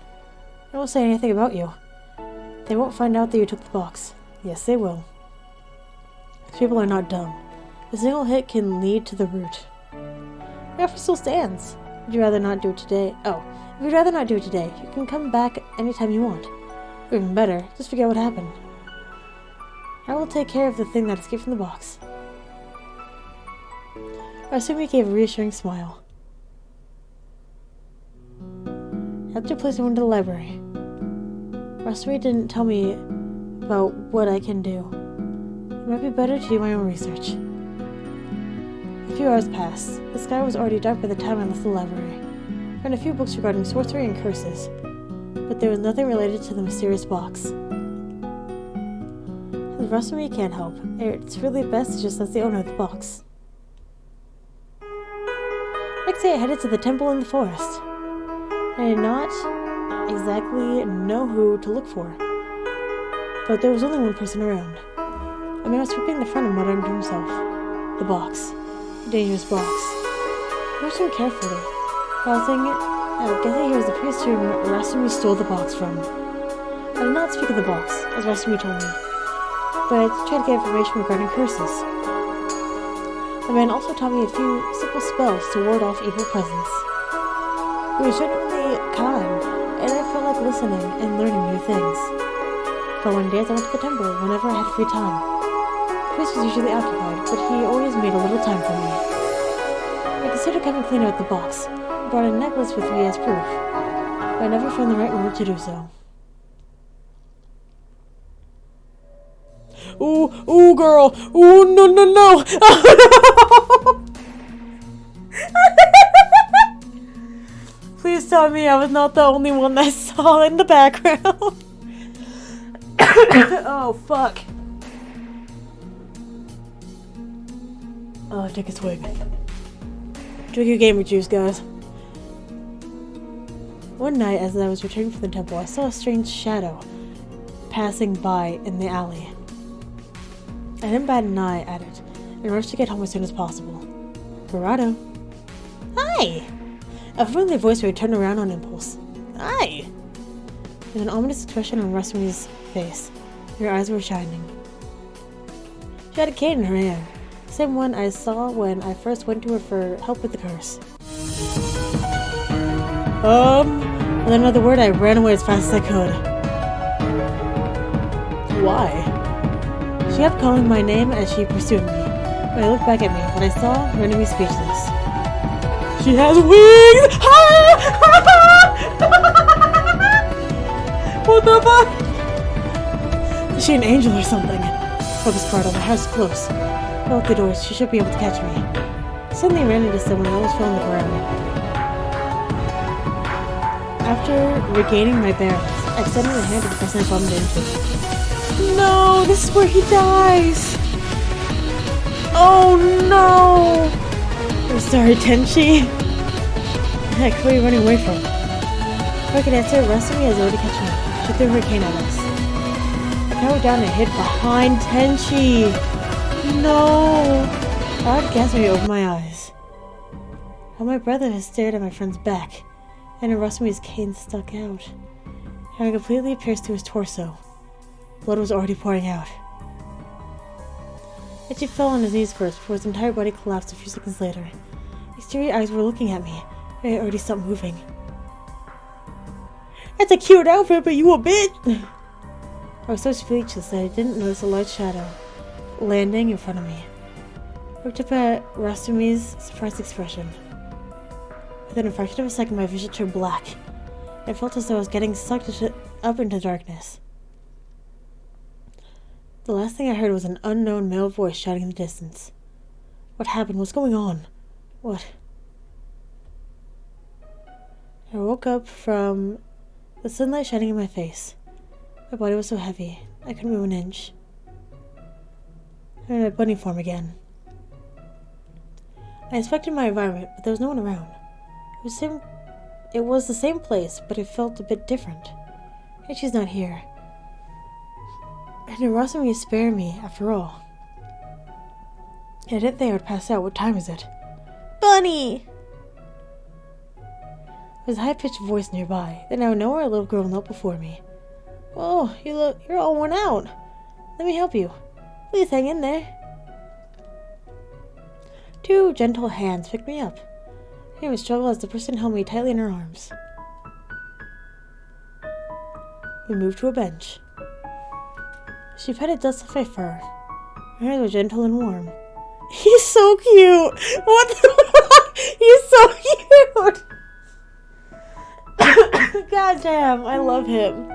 I won't say anything about you. They won't find out that you took the box. Yes, they will. These people are not dumb. A single hit can lead to the root. The offer still stands. Would you rather not do it today? Oh, if you'd rather not do it today, you can come back anytime you want. Or even better, just forget what happened. I will take care of the thing that escaped from the box. Rasumi gave a reassuring smile. After placing him into the library, Rasumi didn't tell me about what I can do. It might be better to do my own research. A few hours passed. The sky was already dark by the time I left the library. I found a few books regarding sorcery and curses, but there was nothing related to the mysterious box. Since Rasumi can't help, it's really best to just ask the owner of the box. Next day I headed to the temple in the forest. I did not exactly know who to look for, but there was only one person around. A man was sweeping the front and muttering to himself. The box. The dangerous box. I watched him carefully, guessing he was the priest whom Rasumi stole the box from. I did not speak of the box, as Rasumi told me, but I tried to get information regarding curses. The man also taught me a few simple spells to ward off evil presence. He was genuinely kind, and I felt like listening and learning new things. For one day, I went to the temple whenever I had free time. The priest was usually occupied, but he always made a little time for me. I considered coming clean out the box. I brought a necklace with me as proof, but I never found the right moment to do so. Ooh, girl! Ooh, no! Please tell me I was not the only one that saw in the background. Oh, fuck. Oh, take a swig. Drink your gamer juice, guys. One night, as I was returning from the temple, I saw a strange shadow passing by in the alley. I didn't bat an eye at it, and rushed to get home as soon as possible. Kurato. Hi! A familiar voice made me turn around on impulse. Hi! There's an ominous expression on Rasumi's face. Her eyes were shining. She had a cane in her hand, the same one I saw when I first went to her for help with the curse. With another word, I ran away as fast as I could. Why? She kept calling my name as she pursued me. When I looked back at me, what I saw rendered me speechless. She has wings! What the fuck? Is she an angel or something? Focus part on the house close. I locked the doors. She should be able to catch me. Suddenly I ran into someone and almost fell on the ground. After regaining my bearings, I extended a hand to the person I bumped into. No, this is where he dies! Oh no! I'm sorry, Tenchi. Heck, who are you running away from? If I could answer, Rasumi has already catch me. She threw her cane at us. I cowered down and hid behind Tenchi. No! I had Gasmi open my eyes. How my brother has stared at my friend's back, and Rasumi's cane stuck out, having completely pierced through his torso. Blood was already pouring out. Tenchi fell on his knees first before his entire body collapsed a few seconds later. His teary eyes were looking at me, but I had already stopped moving. That's a cute outfit, but you a bitch! I was so speechless that I didn't notice a large shadow landing in front of me. I looked up at Rasumi's surprised expression. Within a fraction of a second, my vision turned black. I felt as though I was getting sucked up into darkness. The last thing I heard was an unknown male voice shouting in the distance. What happened? What's going on? What? I woke up from the sunlight shining in my face. My body was so heavy, I couldn't move an inch. I'm in my bunny form again. I inspected my environment, but there was no one around. It was the same place, but it felt a bit different. And she's not here. And it roused me to spare me, after all. I didn't think I would pass out. What time is it? Bunny! There's a high-pitched voice nearby. Then out of nowhere, a little girl knelt before me. Oh, you're all worn out. Let me help you. Please hang in there. 2 gentle hands picked me up. I didn't even struggle as the person held me tightly in her arms. We moved to a bench. She petted dust off my fur. Her hands were gentle and warm. He's so cute! What the fuck? He's so cute! God damn, I love him.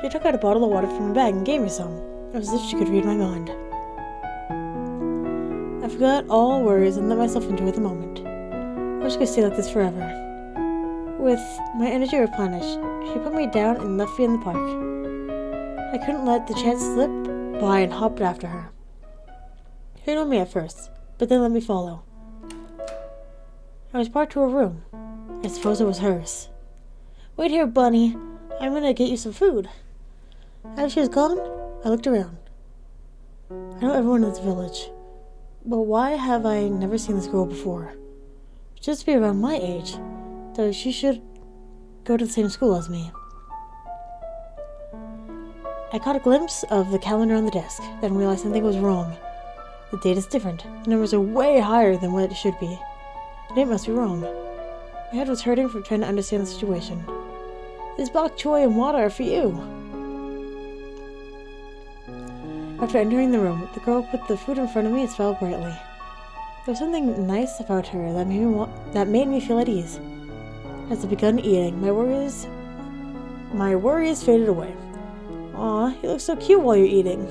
She took out a bottle of water from her bag and gave me some. It was as if she could read my mind. I forgot all worries and let myself enjoy the moment. I wish I could stay like this forever. With my energy replenished, she put me down and left me in the park. I couldn't let the chance slip by and hopped after her. She ignored me at first, but then let me follow. I was brought to her room. I suppose it was hers. Wait here, Bunny. I'm gonna get you some food. After she was gone, I looked around. I know everyone in this village, but why have I never seen this girl before? Just to be around my age, though she should go to the same school as me. I caught a glimpse of the calendar on the desk, then realized something was wrong. The date is different. The numbers are way higher than what it should be. The date must be wrong. My head was hurting from trying to understand the situation. This bok choy and water are for you. After entering the room, the girl put the food in front of me and smiled brightly. There was something nice about her that made me feel at ease. As I began eating, my worries faded away. Aw, you look so cute while you're eating.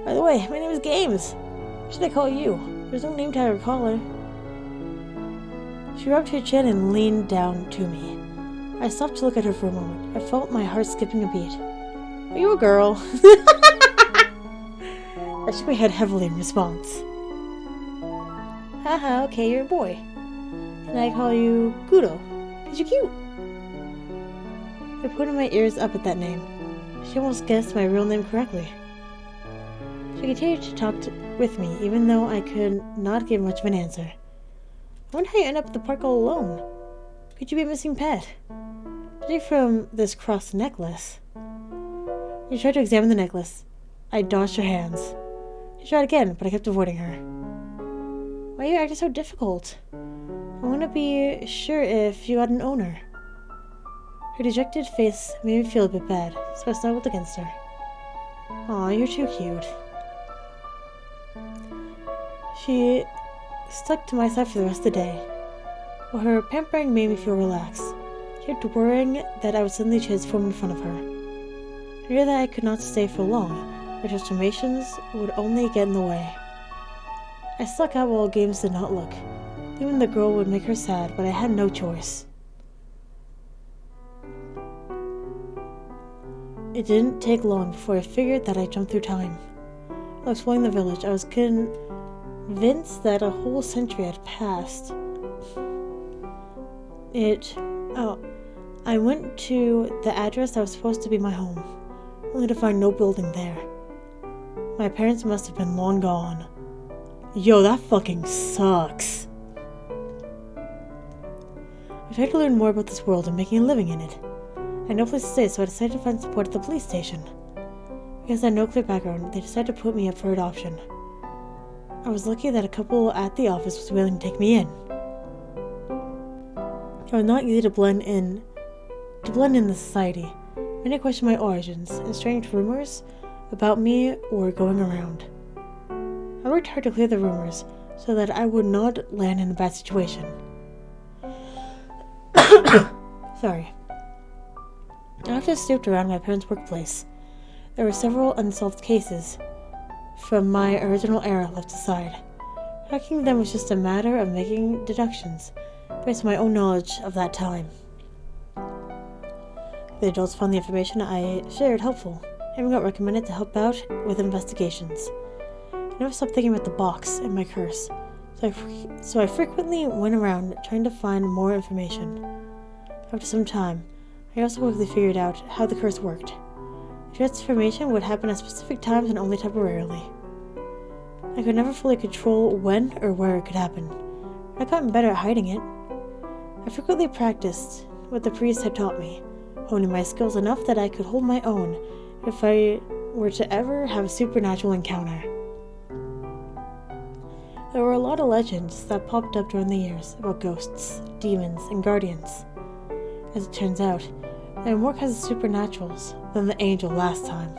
By the way, my name is Games. What should I call you? There's no name tag or collar. She rubbed her chin and leaned down to me. I stopped to look at her for a moment. I felt my heart skipping a beat. Are you a girl? I shook my head heavily in response. Haha, okay, you're a boy. And I call you Kurato, because you're cute. I put my ears up at that name. She almost guessed my real name correctly. She continued to talk with me, even though I could not give much of an answer. I wonder how you end up at the park all alone. Could you be a missing pet? Judging from this crossed necklace. She tried to examine the necklace. I dodged her hands. She tried again, but I kept avoiding her. Why are you acting so difficult? I want to be sure if you got an owner. Her dejected face made me feel a bit bad, so I snuggled against her. Aw, you're too cute. She stuck to my side for the rest of the day. While her pampering made me feel relaxed, she kept worrying that I would suddenly transform in front of her. I knew that I could not stay for long. My transformations would only get in the way. I stuck out while Games did not look. Even the girl would make her sad, but I had no choice. It didn't take long before I figured that I jumped through time. While exploring the village, I was convinced that a whole century had passed. I went to the address that was supposed to be my home, only to find no building there. My parents must have been long gone. Yo, that fucking sucks. I tried to learn more about this world and making a living in it. I had no place to stay, so I decided to find support at the police station. Because I had no clear background, they decided to put me up for adoption. I was lucky that a couple at the office was willing to take me in. It was not easy to blend in the society. Many questioned my origins, and strange rumors about me were going around. I worked hard to clear the rumors, so that I would not land in a bad situation. Sorry. After I snooped around my parents' workplace, there were several unsolved cases from my original era left aside. Hacking them was just a matter of making deductions based on my own knowledge of that time. The adults found the information I shared helpful, and got recommended to help out with investigations. I never stopped thinking about the box and my curse, so I frequently went around trying to find more information. After some time, I also quickly figured out how the curse worked. Transformation would happen at specific times and only temporarily. I could never fully control when or where it could happen. I'd gotten better at hiding it. I frequently practiced what the priest had taught me, honing my skills enough that I could hold my own if I were to ever have a supernatural encounter. There were a lot of legends that popped up during the years about ghosts, demons, and guardians. As it turns out, there are more kinds of supernaturals than the angel last time.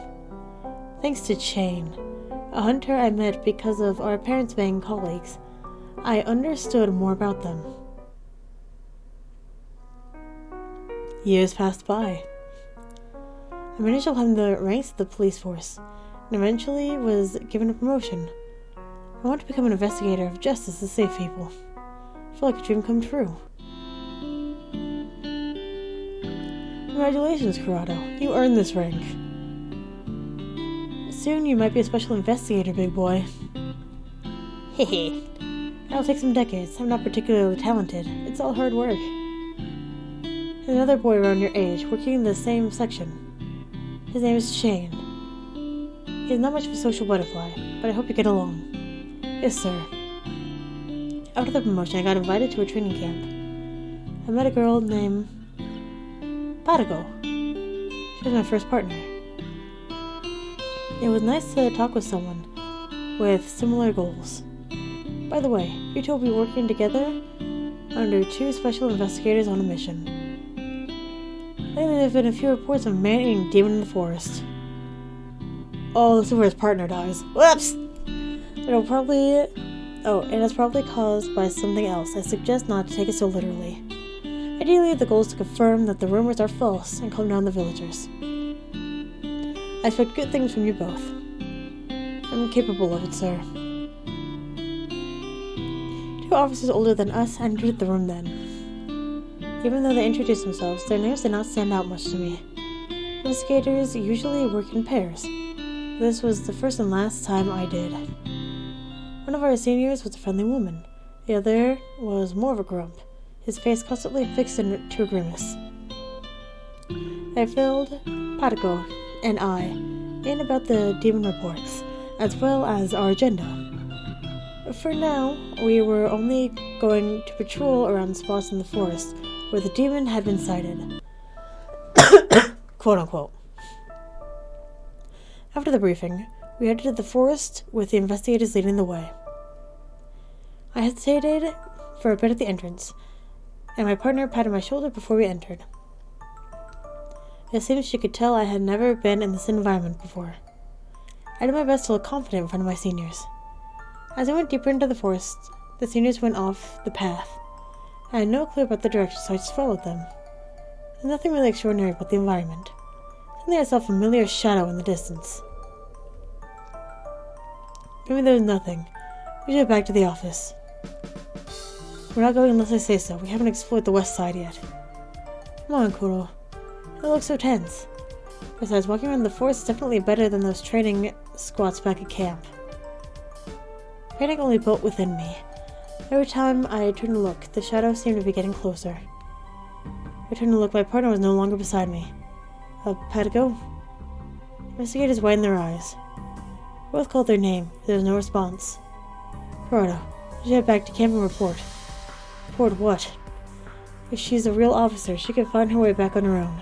Thanks to Chain, a hunter I met because of our parents being colleagues, I understood more about them. Years passed by. I managed to climb the ranks of the police force, and eventually was given a promotion. I wanted to become an investigator of justice to save people. I felt like a dream come true. Congratulations, Kurato. You earned this rank. Soon you might be a special investigator, big boy. Hehe. That'll take some decades. I'm not particularly talented. It's all hard work. There's another boy around your age, working in the same section. His name is Shane. He's not much of a social butterfly, but I hope you get along. Yes, sir. After the promotion, I got invited to a training camp. I met a girl named Patago. She was my first partner. It was nice to talk with someone with similar goals. By the way, you two will be working together under 2 special investigators on a mission. Lately, there have been a few reports of a man-eating demon in the forest. Oh, this is where his partner dies. Whoops! It is probably caused by something else. I suggest not to take it so literally. Ideally, the goal is to confirm that the rumors are false and calm down the villagers. I expect good things from you both. I'm capable of it, sir. 2 officers older than us entered the room then. Even though they introduced themselves, their names did not stand out much to me. Investigators usually work in pairs. This was the first and last time I did. One of our seniors was a friendly woman. The other was more of a grump, his face constantly fixed into a grimace. I filled Patago and I in about the demon reports, as well as our agenda. For now, we were only going to patrol around spots in the forest where the demon had been sighted. Quote unquote. After the briefing, we headed to the forest with the investigators leading the way. I hesitated for a bit at the entrance, and my partner patted my shoulder before we entered. It seemed she could tell I had never been in this environment before. I did my best to look confident in front of my seniors. As I went deeper into the forest, the seniors went off the path. I had no clue about the direction, so I just followed them. There's nothing really extraordinary about the environment. Suddenly I saw a familiar shadow in the distance. Maybe there's nothing. We should head back to the office. We're not going unless I say so. We haven't explored the west side yet. Come on, Kuro. It looks so tense. Besides, walking around the forest is definitely better than those training squats back at camp. Panic only built within me. Every time I turned to look, the shadow seemed to be getting closer. I turned to look, my partner was no longer beside me. Patago? Investigators widened their eyes. We both called their name, but there was no response. Kurato, you should head back to camp and report. Report what? If she's a real officer, she could find her way back on her own.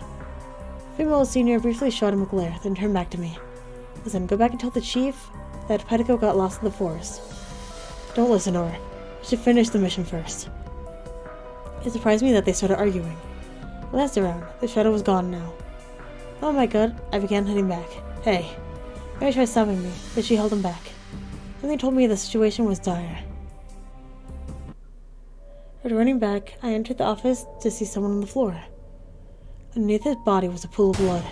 The female senior briefly shot him a glare, then turned back to me. Listen, go back and tell the chief that Patago got lost in the forest. Don't listen to her. We should finish the mission first. It surprised me that they started arguing. I glanced around. The shadow was gone now. Oh my god, I began heading back. Hey. Mary tried stopping me, but she held him back. Something told me the situation was dire. After running back, I entered the office to see someone on the floor. Underneath his body was a pool of blood.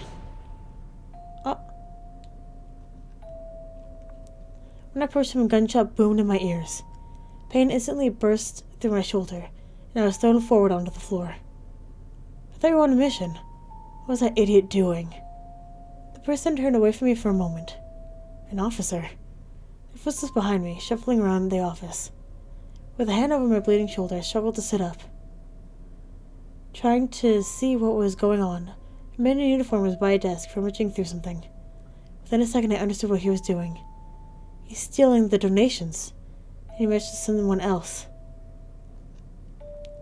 When I approached him, a gunshot boomed in my ears. Pain instantly burst through my shoulder, and I was thrown forward onto the floor. I thought you were on a mission. What was that idiot doing? The person turned away from me for a moment. An officer. Their footsteps behind me, shuffling around the office. With a hand over my bleeding shoulder, I struggled to sit up. Trying to see what was going on, a man in uniform was by a desk, rummaging through something. Within a second, I understood what he was doing. He's stealing the donations, and he managed to send someone else.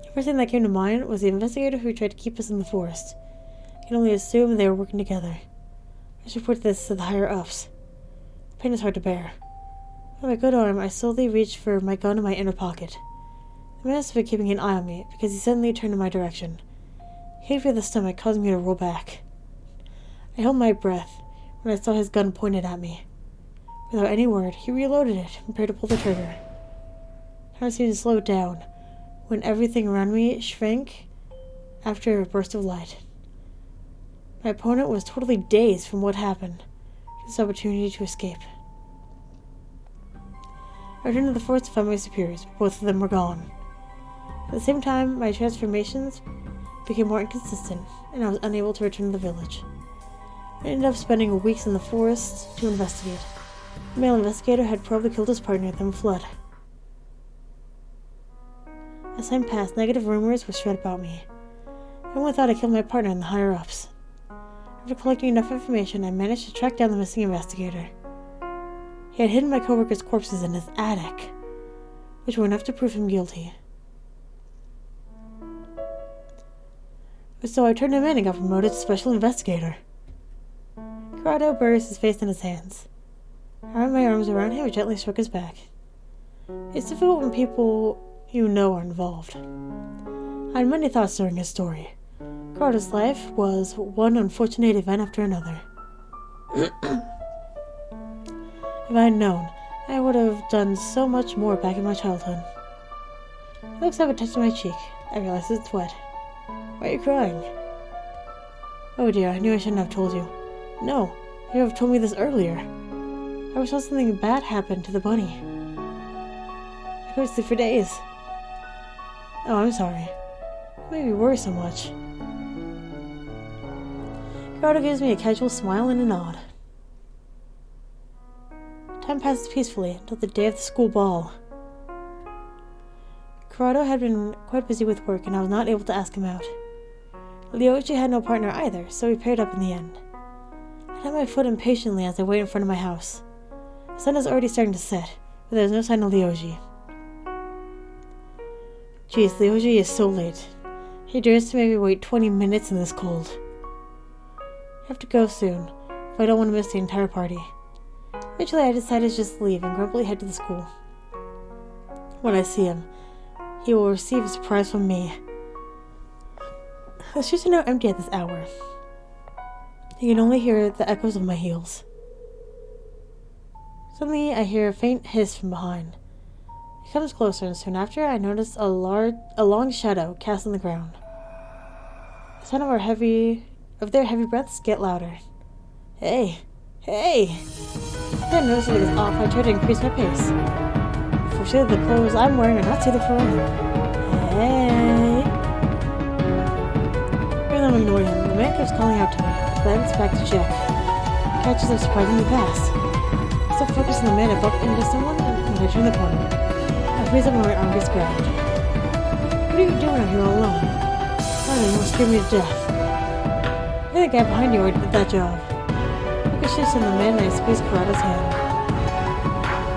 The first thing that came to mind was the investigator who tried to keep us in the forest. I can only assume they were working together. I should report this to the higher-ups. The pain is hard to bear. With my good arm, I slowly reached for my gun in my inner pocket. The man must have been keeping an eye on me, because he suddenly turned in my direction. He hit me in the stomach, causing me to roll back. I held my breath when I saw his gun pointed at me. Without any word, he reloaded it and prepared to pull the trigger. Time seemed to slow down when everything around me shrank after a burst of light. My opponent was totally dazed from what happened, this opportunity to escape. I returned to the forest to find my superiors, but both of them were gone. At the same time, my transformations became more inconsistent, and I was unable to return to the village. I ended up spending weeks in the forest to investigate. The male investigator had probably killed his partner, then fled. As time passed, negative rumors were spread about me. Everyone thought I killed my partner and the higher-ups. After collecting enough information, I managed to track down the missing investigator. He had hidden my coworkers' corpses in his attic, which were enough to prove him guilty. So I turned him in and got promoted to special investigator. Kurato buries his face in his hands. I wrapped my arms around him and gently stroked his back. It's difficult when people you know are involved. I had many thoughts during his story. Kurato's life was one unfortunate event after another. If I had known, I would have done so much more back in my childhood. He looks up and touched my cheek. I realized it's wet. Why are you crying? Oh dear, I knew I shouldn't have told you. No, you should have told me this earlier. I wish something bad happened to the bunny. I couldn't sleep for days. Oh, I'm sorry. It made me worry so much. Kurato gives me a casual smile and a nod. Time passes peacefully until the day of the school ball. Kurato had been quite busy with work, and I was not able to ask him out. Ryoji had no partner either, so we paired up in the end. I tap my foot impatiently as I wait in front of my house. The sun is already starting to set, but there is no sign of Ryoji. Geez, Ryoji is so late. He dares to make me wait 20 minutes in this cold. I have to go soon, if I don't want to miss the entire party. Eventually, I decided to just leave and grumpily head to the school. When I see him, he will receive a surprise from me. The streets are now empty at this hour. You can only hear the echoes of my heels. Suddenly, I hear a faint hiss from behind. It comes closer, and soon after, I notice a long shadow cast on the ground. The sound of their heavy breaths get louder. Hey! Hey! Then noticing it is off, I try to increase my pace. Unfortunately, the clothes I'm wearing are not suited for running. Hey! Even though I'm ignoring him, the man keeps calling out to me. I glance back to check. He catches up surprisingly fast. I still focus on the man and bump into someone when I turn the corner. I freeze up and my arm gets grabbed. What are you doing out here all alone? I don't know, scare me to death. I think the guy behind you already did that job. Focus shifts on the man and I squeeze Kurato's hand.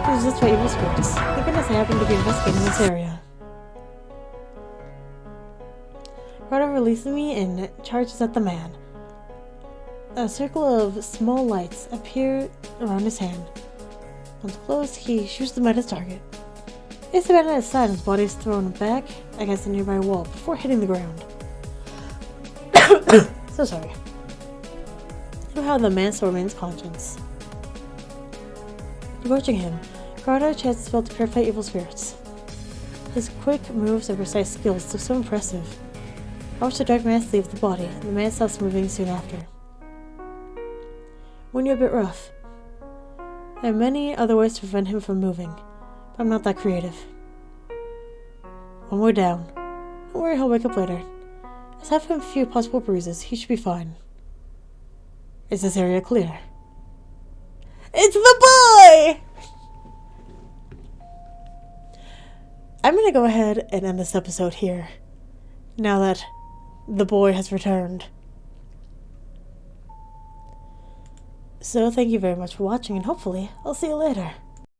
This is just for evil spirits. Thank goodness I happen to be investigating this area. Kurato releases me and charges at the man. A circle of small lights appear around his hand. Once close, he shoots them at his target. It's about at his side and his body is thrown back against a nearby wall before hitting the ground. So sorry. Somehow the man still remains conscious. Approaching him, Kurato chants a spell to purify evil spirits. His quick moves and precise skills look so impressive. I watch the dark mass leave the body, and the man stops moving soon after. When you're a bit rough. I have many other ways to prevent him from moving, but I'm not that creative. one more down. Don't worry, he'll wake up later. Aside from a few possible bruises, he should be fine. Is this area clear? It's the boy! I'm going to go ahead and end this episode here, now that the boy has returned. So thank you very much for watching, and hopefully I'll see you later.